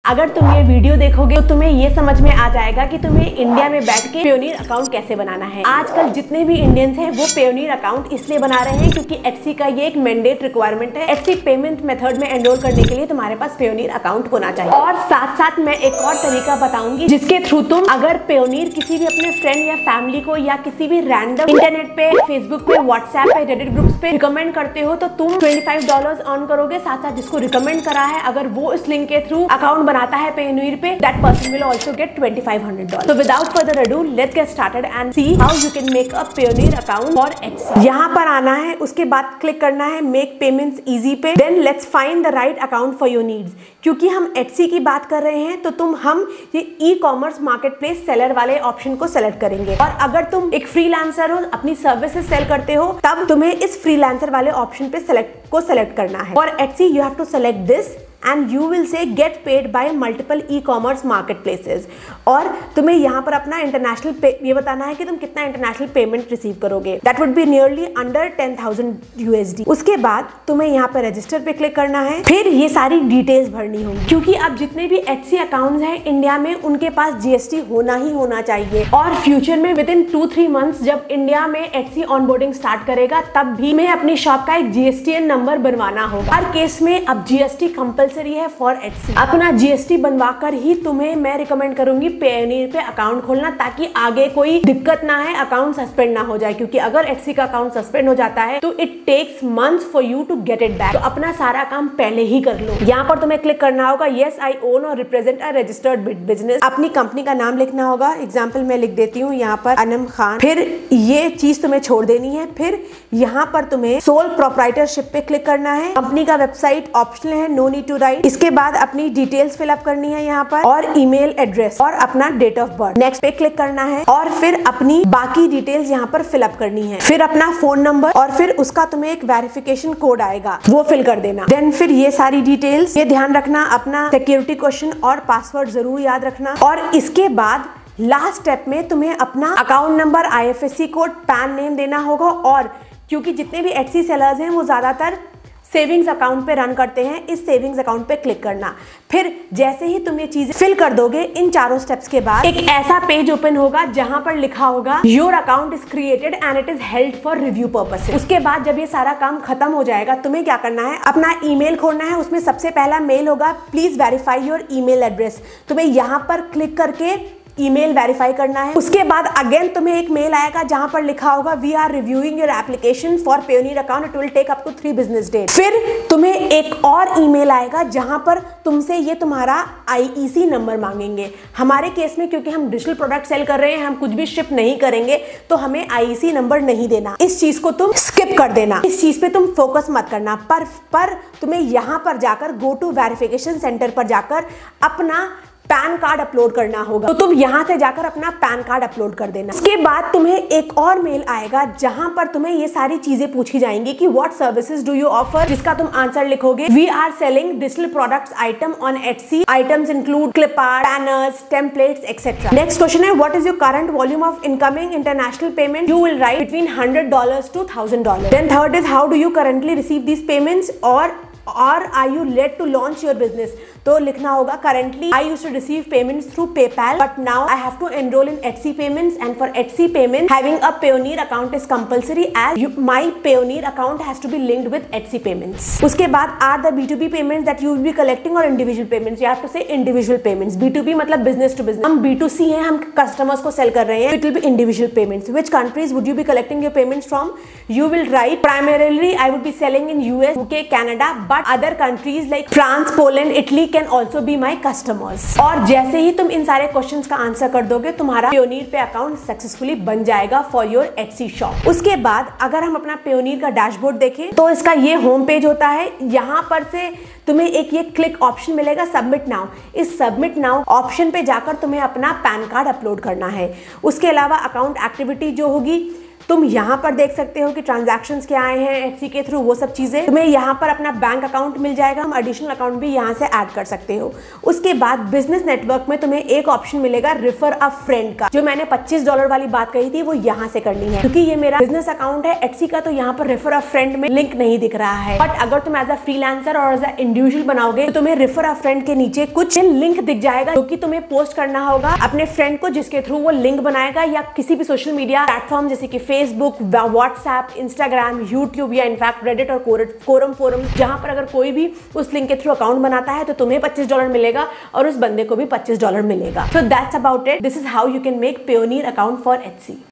अगर तुम ये वीडियो देखोगे तो तुम्हें ये समझ में आ जाएगा कि तुम्हें इंडिया में बैठ के पेयोनियर अकाउंट कैसे बनाना है। आजकल जितने भी इंडियंस हैं वो पेयोनियर अकाउंट इसलिए बना रहे हैं क्योंकि एचसी का ये एक मैंडेट रिक्वायरमेंट है। एचसी पेमेंट मेथड में एनरोल करने के लिए तुम्हारे पास पेयोनियर अकाउंट होना चाहिए। और साथ साथ मैं एक और तरीका बताऊंगी जिसके थ्रू तुम अगर पेयोनियर किसी भी अपने फ्रेंड या फैमिली को या किसी भी रैंडम इंटरनेट पे, फेसबुक पे, व्हाट्सएप पे, रेडिट ग्रुप्स पे रिकमेंड करते हो तो तुम $25 अर्न करोगे। साथ साथ जिसको रिकमेंड करा है अगर वो इस लिंक के थ्रू अकाउंट बनाता है पेयोनियर पे, that person will also get $2500. So without further ado, let's get started and see how you can make a Payoneer account for Etsy. यहाँ पर आना है, उसके बाद क्लिक करना है Make Payments Easy पे। Then let's find the right account for your needs. क्योंकि हम Etsy की बात कर रहे हैं तो हम ये ई-कॉमर्स मार्केटप्लेस सेलर वाले ऑप्शन को सेलेक्ट करेंगे। और अगर तुम एक फ्रीलांसर हो, अपनी सर्विसेज सेल करते हो, तब तुम्हें इस फ्रीलांसर वाले ऑप्शन पे सेलेक्ट करना है। और Etsy you have to select this and you will say get paid by multiple e-commerce marketplaces। और तुम्हें यहाँ पर अपना इंटरनेशनल ये बताना है कि तुम कितना इंटरनेशनल पेमेंट रिसीव करोगे। That would be nearly under 10,000 USD। उसके बाद तुम्हें यहाँ पर रजिस्टर पे क्लिक करना है, फिर ये सारी डिटेल्स भरनी होंगी क्योंकि अब जितने भी Etsy अकाउंट्स हैं इंडिया में उनके पास GST होना ही होना चाहिए। और फ्यूचर में विद इन 2-3 मंथ्स जब इंडिया में Etsy ऑनबोर्डिंग स्टार्ट करेगा तब भी मैं अपनी शॉप का एक GSTN नंबर बनवाना होगा। हर केस में अब GST कंपलसरी है फॉर Etsy। अपना GST बनवाकर ही तुम्हें मैं रिकमेंड करूंगी पेयोनियर पे अकाउंट खोलना, ताकि आगे कोई दिक्कत ना है, अकाउंट सस्पेंड ना हो जाए। क्योंकि अगर Etsy का अकाउंट सस्पेंड हो जाता है तो it takes months for you to get it back. तो अपना सारा काम पहले ही कर लो। यहाँ पर तुम्हें क्लिक करना होगा यस आई ओन और रिप्रेजेंट अ रजिस्टर्ड बिजनेस। अपनी कंपनी का नाम लिखना होगा। एग्जाम्पल मैं लिख देती हूँ यहाँ पर अनम खान। फिर ये चीज तुम्हें छोड़ देनी है। फिर यहाँ पर तुम्हें सोल प्रोप्राइटरशिप पे क्लिक करना है। कंपनी का वेबसाइट ऑप्शनल है, नो नीड टू राइट। इसके बाद अपनी डिटेल्स फिलअप करनी है यहाँ पर, और ईमेल एड्रेस और अपना डेट ऑफ बर्थ। नेक्स्ट पे क्लिक करना है और फिर अपनी बाकी डिटेल्स यहाँ पर फिलअप करनी है। फिर अपना फोन नंबर और फिर उसका तुम्हें एक वेरिफिकेशन कोड आएगा वो फिल कर देना। देन फिर ये सारी डिटेल्स, ये ध्यान रखना अपना सिक्योरिटी क्वेश्चन और पासवर्ड जरूर याद रखना। और इसके बाद लास्ट स्टेप में तुम्हें अपना account number, IFSC code, pan name देना होगा। और क्योंकि जितने भी Etsy सेलर्स हैं वो ज्यादातर सेविंग्स अकाउंट पे रन करते हैं, इस सेविंग्स अकाउंट पे क्लिक करना। फिर जैसे ही तुम ये चीजें फिल कर दोगे इन चारों स्टेप्स के बाद एक ऐसा पेज ओपन होगा जहां पर लिखा होगा your account is created and it is held for review purposes. उसके बाद जब ये सारा काम खत्म हो जाएगा तुम्हें क्या करना है, अपना ईमेल खोलना है। उसमें सबसे पहला मेल होगा please verify your email address. तुम्हें यहाँ पर क्लिक करके ईमेल वेरीफाई करना है। उसके बाद अगेन तुम्हें एक मेल आएगा जहां पर लिखा होगा we are reviewing your application for Payoneer account, it will take up to 3 business days. फिर तुम्हें एक और ईमेल आएगा जहां पर तुमसे ये तुम्हारा IEC नंबर मांगेंगे। हमारे केस में क्योंकि हम डिजिटल प्रोडक्ट सेल कर रहे हैं, हम कुछ भी शिप नहीं करेंगे तो हमें IEC नंबर नहीं देना। इस चीज को तुम स्किप कर देना, इस चीज पे तुम फोकस मत करना। पर तुम्हें यहाँ पर जाकर गो टू वेरिफिकेशन सेंटर पर जाकर अपना पैन कार्ड अपलोड करना होगा। तो तुम यहां से जाकर अपना पैन कार्ड अपलोड कर देना। उसके बाद तुम्हें एक और मेल आएगा जहां पर तुम्हें ये सारी चीजें पूछी जाएंगी कि what services do you offer, जिसका तुम आंसर लिखोगे we are selling digital products item on Etsy। Items include clip art, banners, templates etcetera. Next question है what is your current volume of incoming international payment. You will write between $100 to $1000। Then third is how do you currently receive these payments और are you led to launch your business। तो लिखना होगा currently I used to receive payments through PayPal but now I have to enroll in Etsy payments and for Etsy payments having a Payoneer account is compulsory as my Payoneer account has to be linked with Etsy payments। उसके बाद are the B2B payments that you will be collecting or individual payments। you have to say individual payments। B2B मतलब business to business, हम B2C हैं, हम customers को sell कर रहे हैं, it will be individual payments। which countries would you be collecting your payments from। you will write primarily I would be selling in US, UK, Canada but other countries like France, Poland, Italy can also be my customers। और जैसे ही तुम इन सारे questions का answer कर दोगे तुम्हारा Payoneer पे account successfully बन जाएगा फॉर योर Etsy शॉप। उसके बाद अगर हम अपना पेयोनियर का डैशबोर्ड देखें तो इसका ये होम पेज होता है। यहाँ पर से तुम्हें एक ये क्लिक ऑप्शन मिलेगा सबमिट नाउ। इस सबमिट नाउ ऑप्शन पे जाकर तुम्हें अपना पैन कार्ड अपलोड करना है। उसके अलावा अकाउंट एक्टिविटी जो होगी तुम यहाँ पर देख सकते हो कि ट्रांजैक्शंस क्या आए हैं एटसी के थ्रू, वो सब चीजें। तुम्हें यहाँ पर अपना बैंक अकाउंट मिल जाएगा, हम एडिशनल अकाउंट भी यहाँ से ऐड कर सकते हो। उसके बाद बिजनेस नेटवर्क में तुम्हें एक ऑप्शन मिलेगा रेफर अ फ्रेंड का। जो मैंने $25 वाली बात कही थी वो यहाँ से करनी है, क्योंकि ये मेरा बिजनेस अकाउंट है एटसी का, तो यहाँ पर रेफर अ फ्रेंड में लिंक नहीं दिख रहा है। बट अगर तुम एज अ फ्रीलांसर और एज अ इंडिविजुअल बनाओगे तो तुम्हें रेफर अ फ्रेंड के नीचे कुछ लिंक दिख जाएगा, जो कि तुम्हें पोस्ट करना होगा अपने फ्रेंड को, जिसके थ्रू वो लिंक बनाएगा, या किसी भी सोशल मीडिया प्लेटफॉर्म जैसे कि फेसबुक, व्हाट्सएप, इंस्टाग्राम, यूट्यूब या इनफैक्ट रेडिट और कोरम फोरम, जहां पर अगर कोई भी उस लिंक के थ्रू अकाउंट बनाता है तो तुम्हें $25 मिलेगा और उस बंदे को भी $25 मिलेगा। So that's about it. This is how you can make Payoneer account for Etsy.